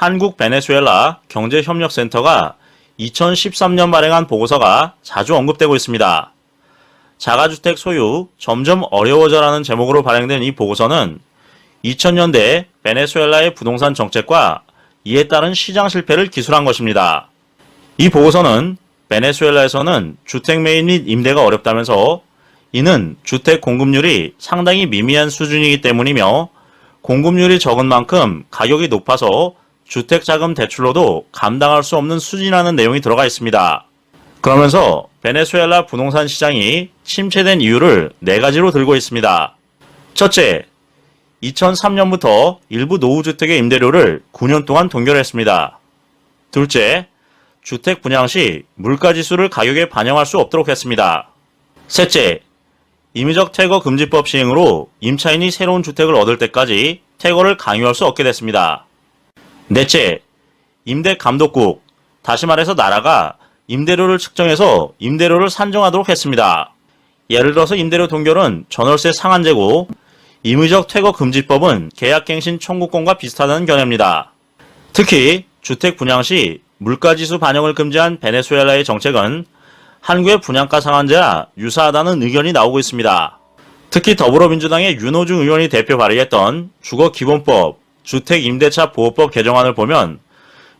한국 베네수엘라 경제협력센터가 2013년 발행한 보고서가 자주 언급되고 있습니다. 자가주택 소유 점점 어려워져라는 제목으로 발행된 이 보고서는 2000년대 베네수엘라의 부동산 정책과 이에 따른 시장 실패를 기술한 것입니다. 이 보고서는 베네수엘라에서는 주택 매입 및 임대가 어렵다면서 이는 주택 공급률이 상당히 미미한 수준이기 때문이며 공급률이 적은 만큼 가격이 높아서 주택자금 대출로도 감당할 수 없는 수준이라는 내용이 들어가 있습니다. 그러면서 베네수엘라 부동산 시장이 침체된 이유를 4가지로 들고 있습니다. 첫째, 2003년부터 일부 노후주택의 임대료를 9년 동안 동결했습니다. 둘째, 주택 분양 시 물가지수를 가격에 반영할 수 없도록 했습니다. 셋째, 임의적 퇴거 금지법 시행으로 임차인이 새로운 주택을 얻을 때까지 퇴거를 강요할 수 없게 됐습니다. 넷째, 임대감독국, 다시 말해서 나라가 임대료를 측정해서 임대료를 산정하도록 했습니다. 예를 들어서 임대료 동결은 전월세 상한제고 임의적 퇴거 금지법은 계약갱신 청구권과 비슷하다는 견해입니다. 특히 주택 분양 시 물가지수 반영을 금지한 베네수엘라의 정책은 한국의 분양가 상한제와 유사하다는 의견이 나오고 있습니다. 특히 더불어민주당의 윤호중 의원이 대표 발의했던 주거기본법, 주택임대차 보호법 개정안을 보면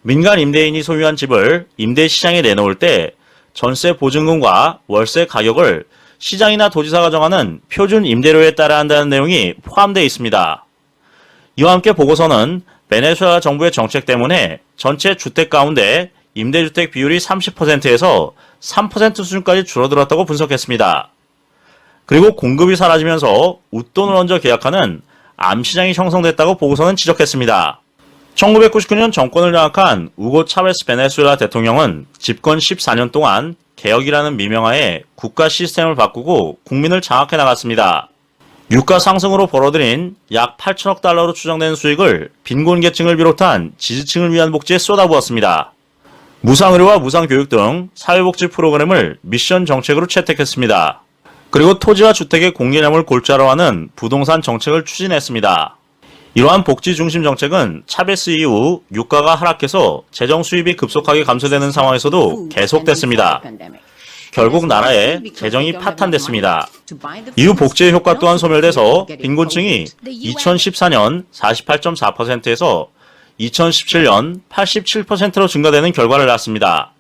민간 임대인이 소유한 집을 임대시장에 내놓을 때 전세 보증금과 월세 가격을 시장이나 도지사가 정하는 표준 임대료에 따라 한다는 내용이 포함되어 있습니다. 이와 함께 보고서는 베네수엘라 정부의 정책 때문에 전체 주택 가운데 임대주택 비율이 30%에서 3% 수준까지 줄어들었다고 분석했습니다. 그리고 공급이 사라지면서 웃돈을 얹어 계약하는 암시장이 형성됐다고 보고서는 지적했습니다. 1999년 정권을 장악한 우고 차베스 베네수엘라 대통령은 집권 14년 동안 개혁이라는 미명하에 국가 시스템을 바꾸고 국민을 장악해 나갔습니다. 유가 상승으로 벌어들인 약 8천억 달러로 추정되는 수익을 빈곤계층을 비롯한 지지층을 위한 복지에 쏟아부었습니다. 무상의료와 무상교육 등 사회복지 프로그램을 미션 정책으로 채택했습니다. 그리고 토지와 주택의 공개념을 골자로 하는 부동산 정책을 추진했습니다. 이러한 복지 중심 정책은 차베스 이후 유가가 하락해서 재정 수입이 급속하게 감소되는 상황에서도 계속됐습니다. 결국 나라의 재정이 파탄됐습니다. 이후 복지의 효과 또한 소멸돼서 빈곤층이 2014년 48.4%에서 2017년 87%로 증가되는 결과를 낳았습니다.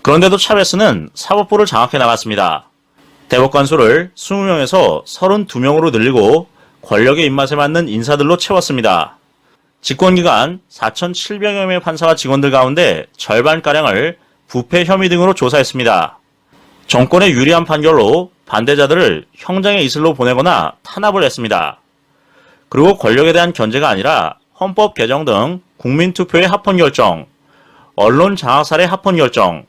그런데도 차베스는 사법부를 장악해 나갔습니다. 대법관 수를 20명에서 32명으로 늘리고 권력의 입맛에 맞는 인사들로 채웠습니다. 집권기간 4,700여 명의 판사와 직원들 가운데 절반가량을 부패 혐의 등으로 조사했습니다. 정권에 유리한 판결로 반대자들을 형장의 이슬로 보내거나 탄압을 했습니다. 그리고 권력에 대한 견제가 아니라 헌법 개정 등 국민투표의 합헌결정, 언론 장악살의 합헌결정,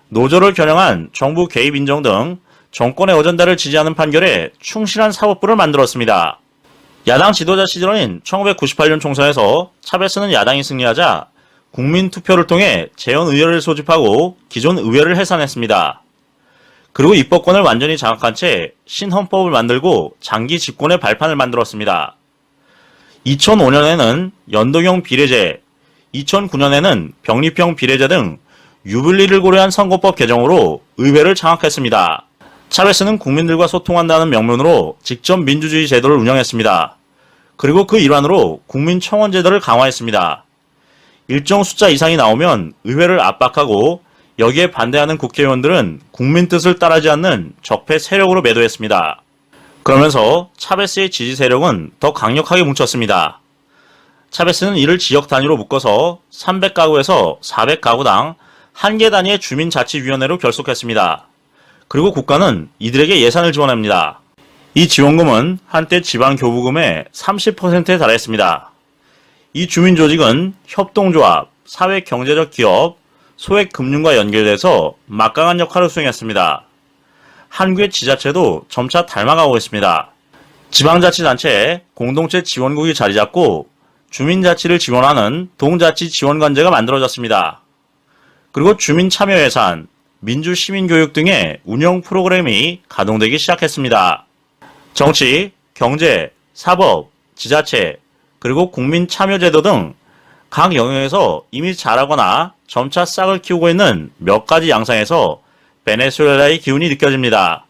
노조를 겨냥한 정부 개입 인정 등 정권의 어전다를 지지하는 판결에 충실한 사법부를 만들었습니다. 야당 지도자 시절인 1998년 총선에서 차베스는 야당이 승리하자 국민투표를 통해 재헌의회를 소집하고 기존 의회를 해산했습니다. 그리고 입법권을 완전히 장악한 채 신헌법을 만들고 장기 집권의 발판을 만들었습니다. 2005년에는 연동형 비례제, 2009년에는 병립형 비례제 등 유불리를 고려한 선거법 개정으로 의회를 장악했습니다. 차베스는 국민들과 소통한다는 명분으로 직접 민주주의 제도를 운영했습니다. 그리고 그 일환으로 국민청원 제도를 강화했습니다. 일정 숫자 이상이 나오면 의회를 압박하고 여기에 반대하는 국회의원들은 국민 뜻을 따르지 않는 적폐 세력으로 매도했습니다. 그러면서 차베스의 지지 세력은 더 강력하게 뭉쳤습니다. 차베스는 이를 지역 단위로 묶어서 300가구에서 400가구당 1개 단위의 주민자치위원회로 결속했습니다. 그리고 국가는 이들에게 예산을 지원합니다. 이 지원금은 한때 지방교부금의 30%에 달했습니다. 이 주민조직은 협동조합, 사회경제적 기업, 소액금융과 연결돼서 막강한 역할을 수행했습니다. 한국의 지자체도 점차 닮아가고 있습니다. 지방자치단체에 공동체 지원국이 자리잡고 주민자치를 지원하는 동자치 지원관제가 만들어졌습니다. 그리고 주민참여예산, 민주시민교육 등의 운영 프로그램이 가동되기 시작했습니다. 정치, 경제, 사법, 지자체, 그리고 국민참여제도 등 각 영역에서 이미 잘하거나 점차 싹을 키우고 있는 몇 가지 양상에서 베네수엘라의 기운이 느껴집니다.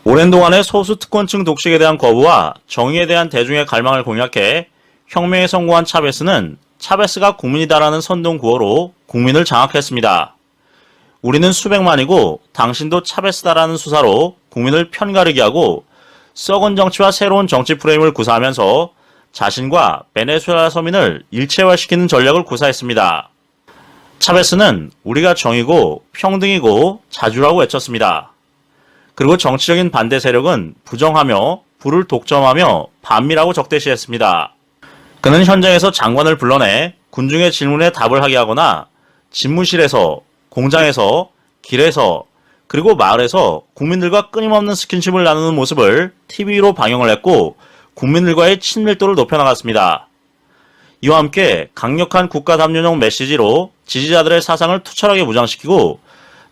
오랜 동안의 소수 특권층 독식에 대한 거부와 정의에 대한 대중의 갈망을 공략해 혁명에 성공한 차베스는 차베스가 국민이다라는 선동 구호로 국민을 장악했습니다. 우리는 수백만이고 당신도 차베스다라는 수사로 국민을 편가르게 하고 썩은 정치와 새로운 정치 프레임을 구사하면서 자신과 베네수엘라 서민을 일체화시키는 전략을 구사했습니다. 차베스는 우리가 정의고 평등이고 자주라고 외쳤습니다. 그리고 정치적인 반대 세력은 부정하며 불을 독점하며 반미라고 적대시했습니다. 그는 현장에서 장관을 불러내 군중의 질문에 답을 하게 하거나 집무실에서, 공장에서, 길에서, 그리고 마을에서 국민들과 끊임없는 스킨십을 나누는 모습을 TV로 방영을 했고 국민들과의 친밀도를 높여나갔습니다. 이와 함께 강력한 국가 담론형 메시지로 지지자들의 사상을 투철하게 무장시키고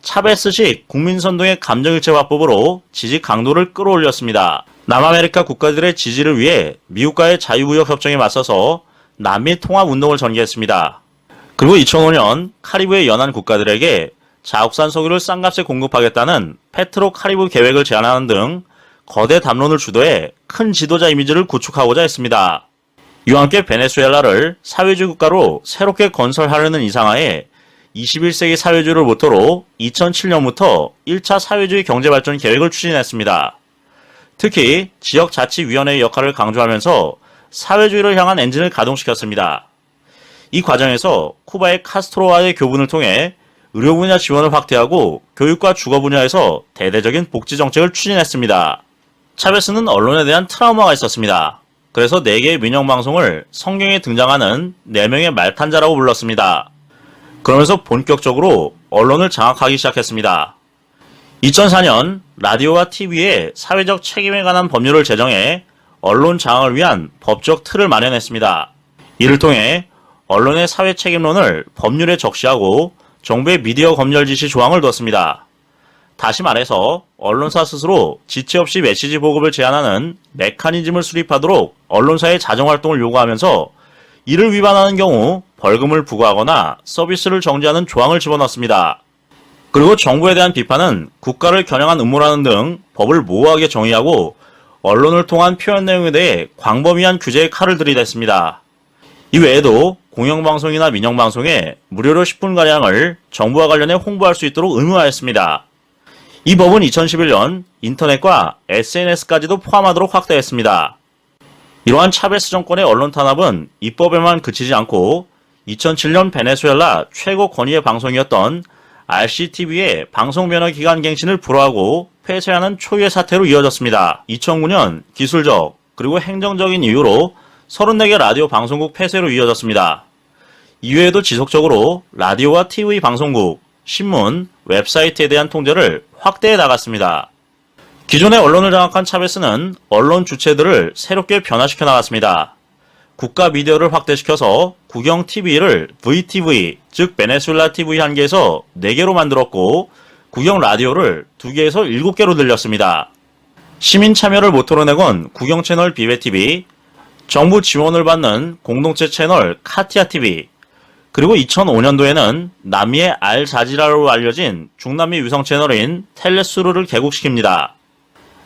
차베스식 국민선동의 감정일체 화법으로 지지 강도를 끌어올렸습니다. 남아메리카 국가들의 지지를 위해 미국과의 자유무역 협정에 맞서서 남미 통합운동을 전개했습니다. 그리고 2005년 카리브해 연안 국가들에게 자국산 석유를 싼값에 공급하겠다는 페트로 카리브 계획을 제안하는 등 거대 담론을 주도해 큰 지도자 이미지를 구축하고자 했습니다. 이와 함께 베네수엘라를 사회주의 국가로 새롭게 건설하려는 이상하에 21세기 사회주의를 모토로 2007년부터 1차 사회주의 경제발전 계획을 추진했습니다. 특히 지역자치위원회의 역할을 강조하면서 사회주의를 향한 엔진을 가동시켰습니다. 이 과정에서 쿠바의 카스트로와의 교분을 통해 의료 분야 지원을 확대하고 교육과 주거 분야에서 대대적인 복지 정책을 추진했습니다. 차베스는 언론에 대한 트라우마가 있었습니다. 그래서 4개의 민영방송을 성경에 등장하는 4명의 말탄자라고 불렀습니다. 그러면서 본격적으로 언론을 장악하기 시작했습니다. 2004년 라디오와 TV의 사회적 책임에 관한 법률을 제정해 언론 장악을 위한 법적 틀을 마련했습니다. 이를 통해 언론의 사회 책임론을 법률에 적시하고 정부의 미디어 검열 지시 조항을 뒀습니다. 다시 말해서 언론사 스스로 지체 없이 메시지 보급을 제한하는 메커니즘을 수립하도록 언론사의 자정활동을 요구하면서 이를 위반하는 경우 벌금을 부과하거나 서비스를 정지하는 조항을 집어넣습니다. 그리고 정부에 대한 비판은 국가를 겨냥한 음모라는 등 법을 모호하게 정의하고 언론을 통한 표현 내용에 대해 광범위한 규제의 칼을 들이댔습니다. 이 외에도 공영방송이나 민영방송에 무료로 10분가량을 정부와 관련해 홍보할 수 있도록 의무화했습니다. 이 법은 2011년 인터넷과 SNS까지도 포함하도록 확대했습니다. 이러한 차베스 정권의 언론 탄압은 입법에만 그치지 않고 2007년 베네수엘라 최고 권위의 방송이었던 RCTV의 방송변화 기간 갱신을 불허하고 폐쇄하는 초유의 사태로 이어졌습니다. 2009년 기술적 그리고 행정적인 이유로 34개 라디오 방송국 폐쇄로 이어졌습니다. 이외에도 지속적으로 라디오와 TV 방송국, 신문, 웹사이트에 대한 통제를 확대해 나갔습니다. 기존의 언론을 장악한 차베스는 언론 주체들을 새롭게 변화시켜 나갔습니다. 국가 미디어를 확대시켜서 국영 TV를 VTV, 즉 베네수엘라 TV 1개에서 4개로 만들었고 국영 라디오를 2개에서 7개로 늘렸습니다. 시민 참여를 모토로 내건 국영 채널 비베TV, 정부 지원을 받는 공동체 채널 카티아TV, 그리고 2005년도에는 남미의 알자지라로 알려진 중남미 위성 채널인 텔레수르를 개국시킵니다.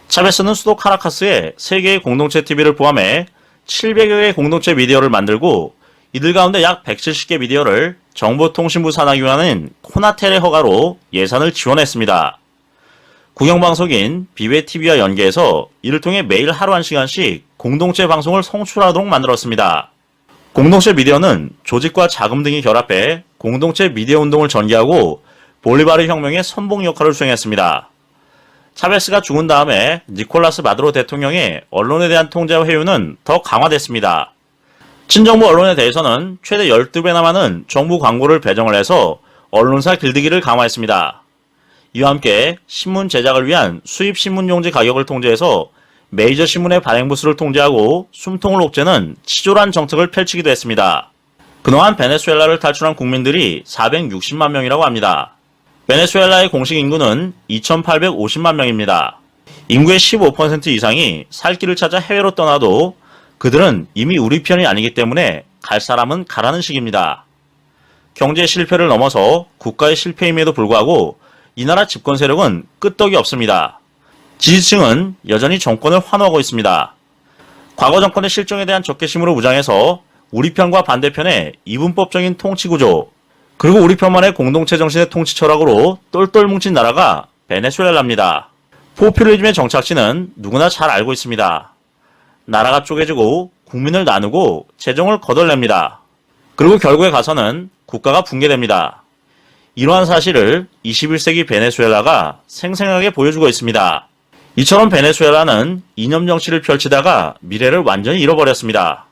차베스는 수도 카라카스에 3개의 공동체 TV를 포함해 700여 개의 공동체 미디어를 만들고 이들 가운데 약 170개 미디어를 정보통신부 산하기관인 코나텔의 허가로 예산을 지원했습니다. 국영방송인 비베TV와 연계해서 이를 통해 매일 하루 1시간씩 공동체 방송을 송출하도록 만들었습니다. 공동체 미디어는 조직과 자금 등이 결합해 공동체 미디어 운동을 전개하고 볼리바르 혁명의 선봉 역할을 수행했습니다. 차베스가 죽은 다음에 니콜라스 마두로 대통령의 언론에 대한 통제와 회유는 더 강화됐습니다. 친정부 언론에 대해서는 최대 12배나 많은 정부 광고를 배정을 해서 언론사 길들이기를 강화했습니다. 이와 함께 신문 제작을 위한 수입 신문용지 가격을 통제해서 메이저 신문의 발행 부수를 통제하고 숨통을 옥죄는 치졸한 정책을 펼치기도 했습니다. 그동안 베네수엘라를 탈출한 국민들이 460만 명이라고 합니다. 베네수엘라의 공식 인구는 2,850만 명입니다. 인구의 15% 이상이 살 길을 찾아 해외로 떠나도 그들은 이미 우리 편이 아니기 때문에 갈 사람은 가라는 식입니다. 경제 실패를 넘어서 국가의 실패임에도 불구하고 이 나라 집권 세력은 끄떡이 없습니다. 지지층은 여전히 정권을 환호하고 있습니다. 과거 정권의 실정에 대한 적개심으로 무장해서 우리 편과 반대편의 이분법적인 통치구조, 그리고 우리 편만의 공동체 정신의 통치 철학으로 똘똘 뭉친 나라가 베네수엘라입니다. 포퓰리즘의 정착지는 누구나 잘 알고 있습니다. 나라가 쪼개지고 국민을 나누고 재정을 거덜냅니다. 그리고 결국에 가서는 국가가 붕괴됩니다. 이러한 사실을 21세기 베네수엘라가 생생하게 보여주고 있습니다. 이처럼 베네수엘라는 이념 정치를 펼치다가 미래를 완전히 잃어버렸습니다.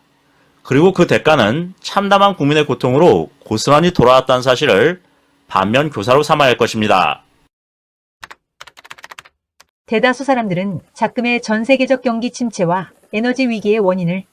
그리고 그 대가는 참담한 국민의 고통으로 고스란히 돌아왔다는 사실을 반면 교사로 삼아야 할 것입니다. 대다수 사람들은 작금의 전 세계적 경기 침체와 에너지 위기의 원인을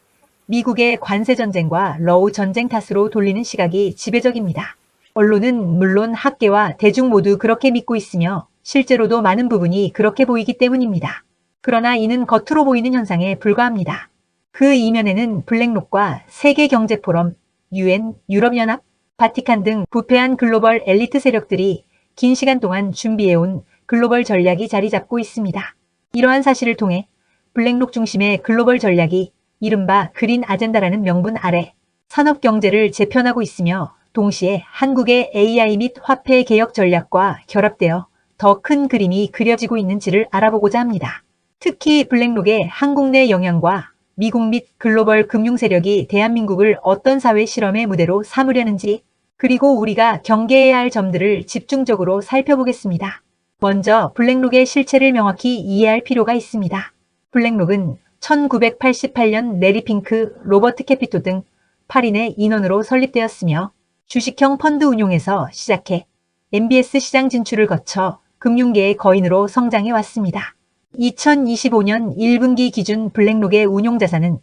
미국의 관세 전쟁과 러우 전쟁 탓으로 돌리는 시각이 지배적입니다. 언론은 물론 학계와 대중 모두 그렇게 믿고 있으며 실제로도 많은 부분이 그렇게 보이기 때문입니다. 그러나 이는 겉으로 보이는 현상에 불과합니다. 그 이면에는 블랙록과 세계경제포럼, UN, 유럽연합, 바티칸 등 부패한 글로벌 엘리트 세력들이 긴 시간 동안 준비해온 글로벌 전략이 자리 잡고 있습니다. 이러한 사실을 통해 블랙록 중심의 글로벌 전략이 이른바 그린 아젠다라는 명분 아래 산업경제를 재편하고 있으며 동시에 한국의 AI 및 화폐 개혁 전략과 결합되어 더 큰 그림이 그려지고 있는지를 알아보고자 합니다. 특히 블랙록의 한국 내 영향과 미국 및 글로벌 금융 세력이 대한민국을 어떤 사회 실험의 무대로 삼으려는지, 그리고 우리가 경계해야 할 점들을 집중적으로 살펴보겠습니다. 먼저 블랙록의 실체를 명확히 이해할 필요가 있습니다. 블랙록은 1988년 레리 핑크, 로버트 캐피토 등 8인의 인원으로 설립되었으며 주식형 펀드 운용에서 시작해 MBS 시장 진출을 거쳐 금융계의 거인으로 성장해 왔습니다. 2025년 1분기 기준 블랙록의 운용자산은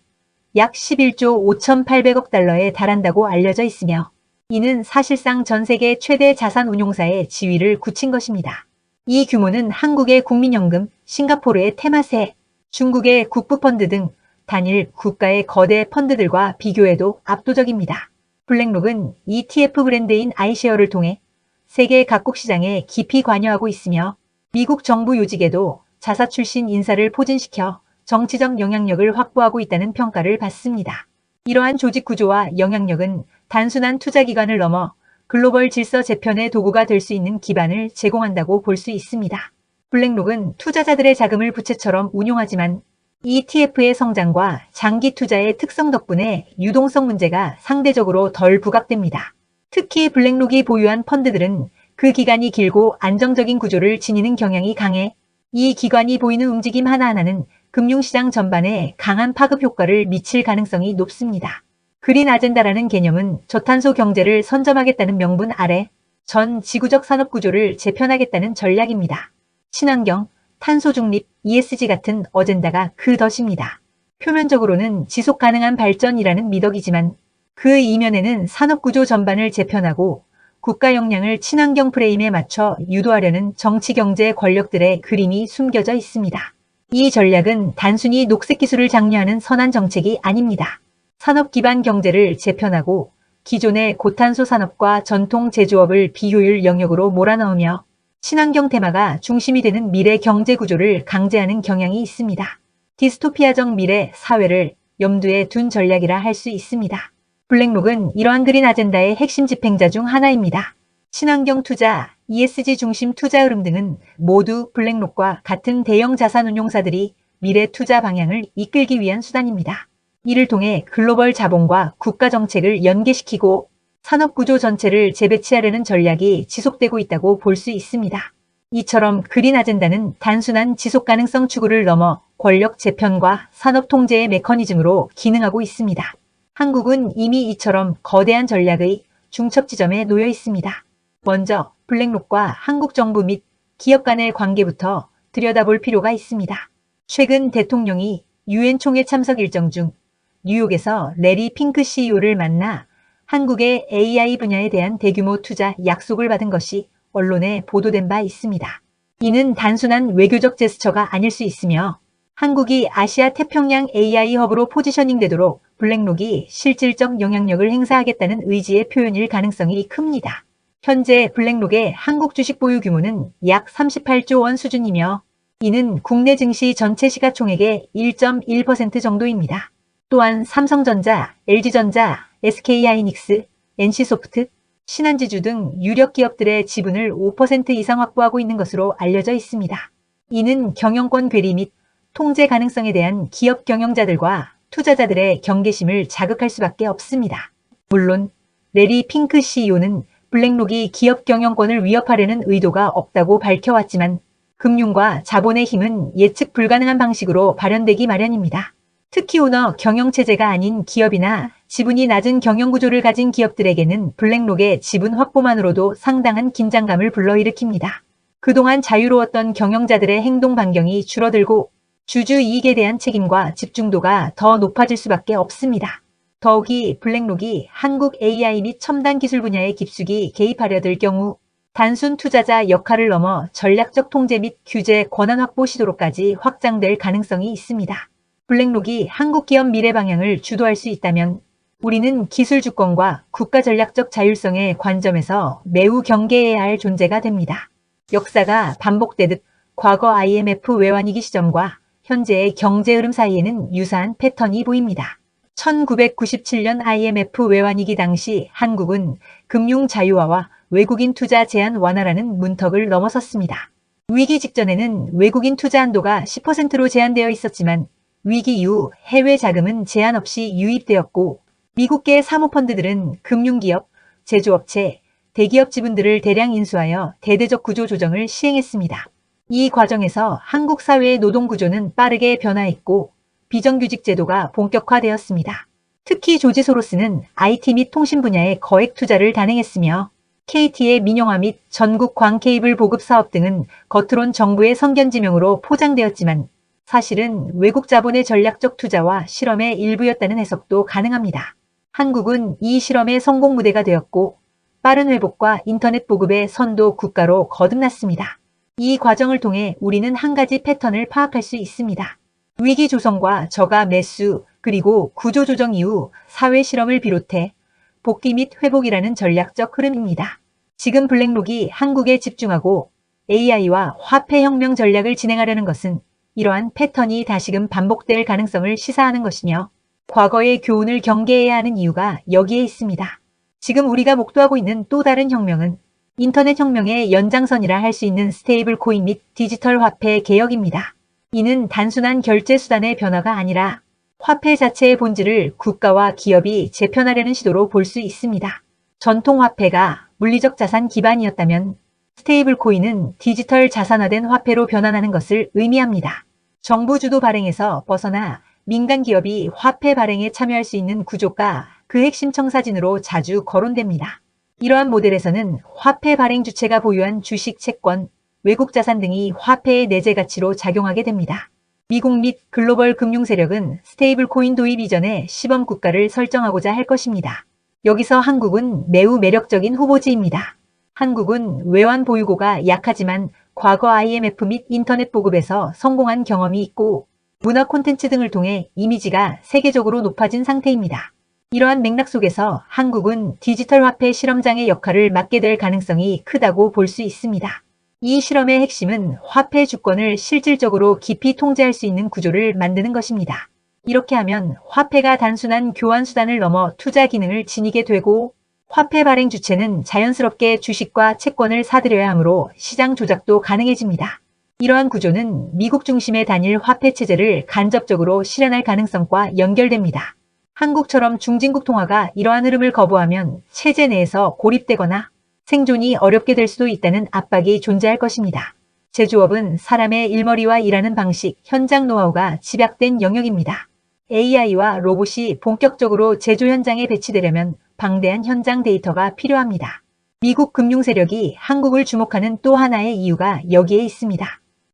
약 11조 5,800억 달러에 달한다고 알려져 있으며 이는 사실상 전 세계 최대 자산 운용사의 지위를 굳힌 것입니다. 이 규모는 한국의 국민연금, 싱가포르의 테마세, 중국의 국부펀드 등 단일 국가의 거대 펀드들과 비교해도 압도적입니다. 블랙록은 ETF 브랜드인 아이쉐어를 통해 세계 각국 시장에 깊이 관여하고 있으며 미국 정부 요직에도 자사 출신 인사를 포진시켜 정치적 영향력을 확보하고 있다는 평가를 받습니다. 이러한 조직 구조와 영향력은 단순한 투자기관을 넘어 글로벌 질서 재편의 도구가 될 수 있는 기반을 제공한다고 볼 수 있습니다. 블랙록은 투자자들의 자금을 부채처럼 운용하지만 ETF의 성장과 장기 투자의 특성 덕분에 유동성 문제가 상대적으로 덜 부각됩니다. 특히 블랙록이 보유한 펀드들은 그 기간이 길고 안정적인 구조를 지니는 경향이 강해 이 기관이 보이는 움직임 하나하나는 금융시장 전반에 강한 파급 효과를 미칠 가능성이 높습니다. 그린 아젠다라는 개념은 저탄소 경제를 선점하겠다는 명분 아래 전 지구적 산업 구조를 재편하겠다는 전략입니다. 친환경, 탄소 중립, ESG 같은 어젠다가 그 덫입니다. 표면적으로는 지속 가능한 발전이라는 미덕이지만 그 이면에는 산업 구조 전반을 재편하고 국가 역량을 친환경 프레임에 맞춰 유도하려는 정치 경제 권력들의 그림이 숨겨져 있습니다. 이 전략은 단순히 녹색 기술을 장려하는 선한 정책이 아닙니다. 산업 기반 경제를 재편하고 기존의 고탄소 산업과 전통 제조업을 비효율 영역으로 몰아넣으며 친환경 테마가 중심이 되는 미래 경제 구조를 강제하는 경향이 있습니다. 디스토피아적 미래 사회를 염두에 둔 전략이라 할 수 있습니다. 블랙록은 이러한 그린 아젠다의 핵심 집행자 중 하나입니다. 친환경 투자, ESG 중심 투자 흐름 등은 모두 블랙록과 같은 대형 자산 운용사들이 미래 투자 방향을 이끌기 위한 수단입니다. 이를 통해 글로벌 자본과 국가 정책을 연계시키고 산업구조 전체를 재배치하려는 전략이 지속되고 있다고 볼 수 있습니다. 이처럼 그린 아젠다는 단순한 지속가능성 추구를 넘어 권력 재편과 산업 통제의 메커니즘으로 기능하고 있습니다. 한국은 이미 이처럼 거대한 전략의 중첩 지점에 놓여 있습니다. 먼저 블랙록과 한국 정부 및 기업 간의 관계부터 들여다볼 필요가 있습니다. 최근 대통령이 UN 총회 참석 일정 중 뉴욕에서 레리 핑크 CEO를 만나 한국의 AI 분야에 대한 대규모 투자 약속을 받은 것이 언론에 보도된 바 있습니다. 이는 단순한 외교적 제스처가 아닐 수 있으며 한국이 아시아 태평양 AI 허브로 포지셔닝되도록 블랙록이 실질적 영향력을 행사하겠다는 의지의 표현일 가능성이 큽니다. 현재 블랙록의 한국 주식 보유 규모는 약 38조 원 수준이며 이는 국내 증시 전체 시가총액의 1.1% 정도입니다. 또한 삼성전자, LG전자, SK하이닉스, NC소프트, 신한지주 등 유력 기업들의 지분을 5% 이상 확보하고 있는 것으로 알려져 있습니다. 이는 경영권 괴리 및 통제 가능성에 대한 기업 경영자들과 투자자들의 경계심을 자극할 수밖에 없습니다. 물론 레리 핑크 CEO는 블랙록이 기업 경영권을 위협하려는 의도가 없다고 밝혀왔지만 금융과 자본의 힘은 예측 불가능한 방식으로 발현되기 마련입니다. 특히 오너 경영체제가 아닌 기업이나 지분이 낮은 경영구조를 가진 기업들에게는 블랙록의 지분 확보만으로도 상당한 긴장감을 불러일으킵니다. 그동안 자유로웠던 경영자들의 행동 반경이 줄어들고 주주 이익에 대한 책임과 집중도가 더 높아질 수밖에 없습니다. 더욱이 블랙록이 한국 AI 및 첨단 기술 분야에 깊숙이 개입하려 들 경우 단순 투자자 역할을 넘어 전략적 통제 및 규제 권한 확보 시도로까지 확장될 가능성이 있습니다. 블랙록이 한국 기업 미래 방향을 주도할 수 있다면 우리는 기술 주권과 국가 전략적 자율성의 관점에서 매우 경계해야 할 존재가 됩니다. 역사가 반복되듯 과거 IMF 외환위기 시점과 현재의 경제 흐름 사이에는 유사한 패턴이 보입니다. 1997년 IMF 외환위기 당시 한국은 금융 자유화와 외국인 투자 제한 완화라는 문턱을 넘어섰습니다. 위기 직전에는 외국인 투자 한도가 10%로 제한되어 있었지만 위기 이후 해외 자금은 제한 없이 유입되었고 미국계 사모펀드들은 금융기업, 제조업체, 대기업 지분들을 대량 인수하여 대대적 구조 조정을 시행했습니다. 이 과정에서 한국 사회의 노동구조는 빠르게 변화했고 비정규직 제도가 본격화되었습니다. 특히 조지 소로스는 IT 및 통신 분야에 거액 투자를 단행했으며 KT의 민영화 및 전국 광 케이블 보급 사업 등은 겉으론 정부의 성견지명으로 포장되었지만 사실은 외국 자본의 전략적 투자와 실험의 일부였다는 해석도 가능합니다. 한국은 이 실험의 성공 무대가 되었고 빠른 회복과 인터넷 보급의 선도 국가로 거듭났습니다. 이 과정을 통해 우리는 한 가지 패턴을 파악할 수 있습니다. 위기 조성과 저가 매수 그리고 구조 조정 이후 사회 실험을 비롯해 복귀 및 회복이라는 전략적 흐름입니다. 지금 블랙록이 한국에 집중하고 AI와 화폐혁명 전략을 진행하려는 것은 이러한 패턴이 다시금 반복될 가능성을 시사하는 것이며 과거의 교훈을 경계해야 하는 이유가 여기에 있습니다. 지금 우리가 목도하고 있는 또 다른 혁명은 인터넷 혁명의 연장선이라 할 수 있는 스테이블 코인 및 디지털 화폐 개혁입니다. 이는 단순한 결제 수단의 변화가 아니라 화폐 자체의 본질을 국가와 기업이 재편하려는 시도로 볼 수 있습니다. 전통 화폐가 물리적 자산 기반이었다면 스테이블 코인은 디지털 자산화된 화폐로 변환하는 것을 의미합니다. 정부 주도 발행에서 벗어나 민간 기업이 화폐 발행에 참여할 수 있는 구조가 그 핵심 청사진으로 자주 거론됩니다. 이러한 모델에서는 화폐 발행 주체가 보유한 주식, 채권, 외국 자산 등이 화폐의 내재 가치로 작용하게 됩니다. 미국 및 글로벌 금융 세력은 스테이블 코인 도입 이전에 시범 국가를 설정하고자 할 것입니다. 여기서 한국은 매우 매력적인 후보지입니다. 한국은 외환 보유고가 약하지만 과거 IMF 및 인터넷 보급에서 성공한 경험이 있고 문화 콘텐츠 등을 통해 이미지가 세계적으로 높아진 상태입니다. 이러한 맥락 속에서 한국은 디지털 화폐 실험장의 역할을 맡게 될 가능성이 크다고 볼 수 있습니다. 이 실험의 핵심은 화폐 주권을 실질적으로 깊이 통제할 수 있는 구조를 만드는 것입니다. 이렇게 하면 화폐가 단순한 교환 수단을 넘어 투자 기능을 지니게 되고 화폐 발행 주체는 자연스럽게 주식과 채권을 사들여야 하므로 시장 조작도 가능해집니다. 이러한 구조는 미국 중심의 단일 화폐 체제를 간접적으로 실현할 가능성과 연결됩니다. 한국처럼 중진국 통화가 이러한 흐름을 거부하면 체제 내에서 고립되거나 생존이 어렵게 될 수도 있다는 압박이 존재할 것입니다. 제조업은 사람의 일머리와 일하는 방식, 현장 노하우가 집약된 영역입니다. AI와 로봇이 본격적으로 제조 현장에 배치되려면 방대한 현장 데이터가 필요합니다. 미국 금융 세력이 한국을 주목하는 또 하나의 이유가 여기에 있습니다.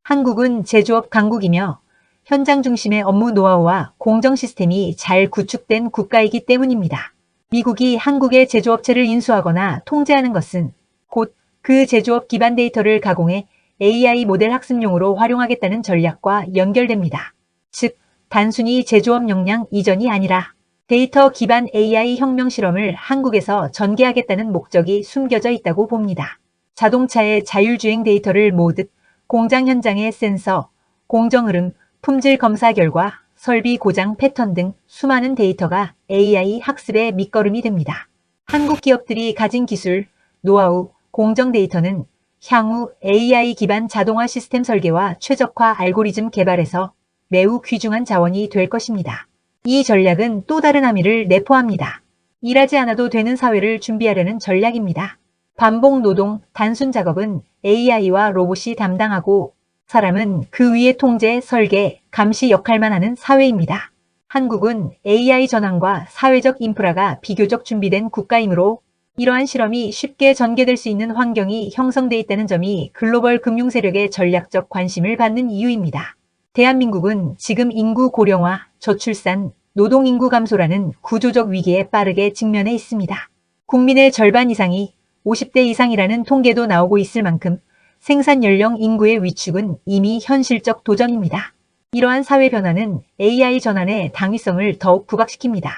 한국은 제조업 강국이며 현장 중심의 업무 노하우와 공정 시스템이 잘 구축된 국가이기 때문입니다. 미국이 한국의 제조업체를 인수하거나 통제하는 것은 곧 그 제조업 기반 데이터를 가공해 AI 모델 학습용으로 활용하겠다는 전략과 연결됩니다. 즉, 단순히 제조업 역량 이전이 아니라 데이터 기반 AI 혁명 실험을 한국에서 전개하겠다는 목적이 숨겨져 있다고 봅니다. 자동차의 자율주행 데이터를 모으듯 공장 현장의 센서, 공정 흐름, 품질 검사 결과, 설비 고장 패턴 등 수많은 데이터가 AI 학습의 밑거름이 됩니다. 한국 기업들이 가진 기술, 노하우, 공정 데이터는 향후 AI 기반 자동화 시스템 설계와 최적화 알고리즘 개발에서 매우 귀중한 자원이 될 것입니다. 이 전략은 또 다른 함의를 내포합니다. 일하지 않아도 되는 사회를 준비하려는 전략입니다. 반복 노동, 단순 작업은 AI와 로봇이 담당하고 사람은 그 위에 통제, 설계, 감시 역할만 하는 사회입니다. 한국은 AI 전환과 사회적 인프라가 비교적 준비된 국가이므로 이러한 실험이 쉽게 전개될 수 있는 환경이 형성돼 있다는 점이 글로벌 금융 세력의 전략적 관심을 받는 이유입니다. 대한민국은 지금 인구 고령화, 저출산, 노동인구 감소라는 구조적 위기에 빠르게 직면해 있습니다. 국민의 절반 이상이 50대 이상이라는 통계도 나오고 있을 만큼 생산 연령 인구의 위축은 이미 현실적 도전입니다. 이러한 사회 변화는 AI 전환의 당위성을 더욱 부각시킵니다.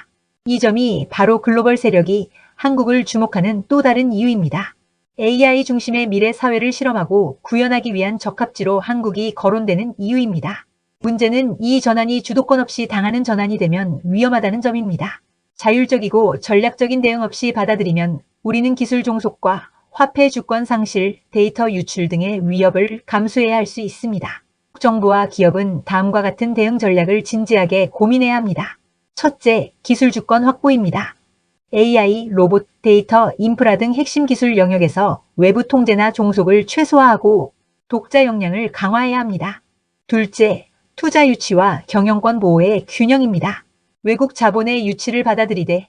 이 점이 바로 글로벌 세력이 한국을 주목하는 또 다른 이유입니다. AI 중심의 미래 사회를 실험하고 구현하기 위한 적합지로 한국이 거론되는 이유입니다. 문제는 이 전환이 주도권 없이 당하는 전환이 되면 위험하다는 점입니다. 자율적이고 전략적인 대응 없이 받아들이면 우리는 기술 종속과 화폐 주권 상실, 데이터 유출 등의 위협을 감수해야 할 수 있습니다. 정부와 기업은 다음과 같은 대응 전략을 진지하게 고민해야 합니다. 첫째, 기술 주권 확보입니다. AI, 로봇, 데이터, 인프라 등 핵심 기술 영역에서 외부 통제나 종속을 최소화하고 독자 역량을 강화해야 합니다. 둘째, 투자 유치와 경영권 보호의 균형입니다. 외국 자본의 유치를 받아들이되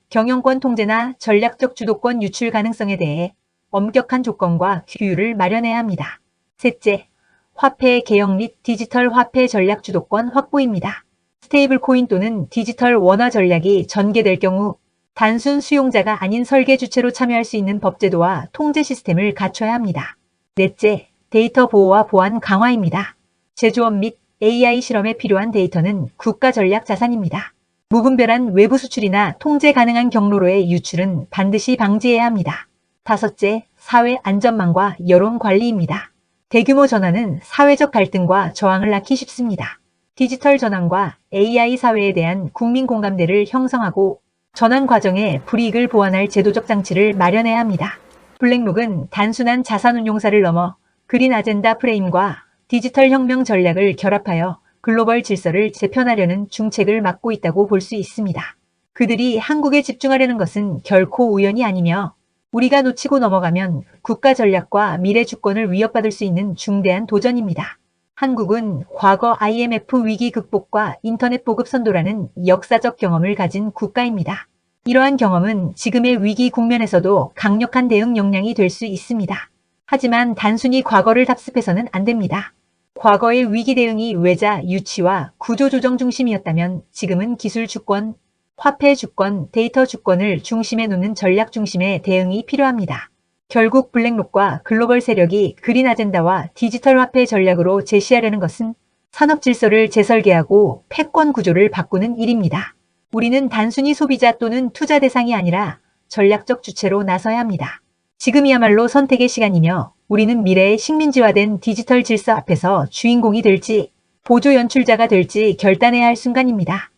경영권 통제나 전략적 주도권 유출 가능성에 대해 엄격한 조건과 규율을 마련해야 합니다. 셋째, 화폐 개혁 및 디지털 화폐 전략 주도권 확보입니다. 스테이블 코인 또는 디지털 원화 전략이 전개될 경우 단순 수용자가 아닌 설계 주체로 참여할 수 있는 법제도와 통제 시스템을 갖춰야 합니다. 넷째, 데이터 보호와 보안 강화입니다. 제조업 및 AI 실험에 필요한 데이터는 국가 전략 자산입니다. 무분별한 외부 수출이나 통제 가능한 경로로의 유출은 반드시 방지해야 합니다. 다섯째, 사회 안전망과 여론 관리입니다. 대규모 전환은 사회적 갈등과 저항을 낳기 쉽습니다. 디지털 전환과 AI 사회에 대한 국민 공감대를 형성하고 전환 과정에 불이익을 보완할 제도적 장치를 마련해야 합니다. 블랙록은 단순한 자산 운용사를 넘어 그린 아젠다 프레임과 디지털 혁명 전략을 결합하여 글로벌 질서를 재편하려는 중책을 맡고 있다고 볼 수 있습니다. 그들이 한국에 집중하려는 것은 결코 우연이 아니며 우리가 놓치고 넘어가면 국가 전략과 미래 주권을 위협받을 수 있는 중대한 도전입니다. 한국은 과거 IMF 위기 극복과 인터넷 보급 선도라는 역사적 경험을 가진 국가입니다. 이러한 경험은 지금의 위기 국면에서도 강력한 대응 역량이 될 수 있습니다. 하지만 단순히 과거를 답습해서는 안 됩니다. 과거의 위기 대응이 외자, 유치와 구조 조정 중심이었다면 지금은 기술 주권, 화폐 주권, 데이터 주권을 중심에 놓는 전략 중심의 대응이 필요합니다. 결국 블랙록과 글로벌 세력이 그린 아젠다와 디지털 화폐 전략으로 제시하려는 것은 산업 질서를 재설계하고 패권 구조를 바꾸는 일입니다. 우리는 단순히 소비자 또는 투자 대상이 아니라 전략적 주체로 나서야 합니다. 지금이야말로 선택의 시간이며 우리는 미래의 식민지화된 디지털 질서 앞에서 주인공이 될지 보조 연출자가 될지 결단해야 할 순간입니다.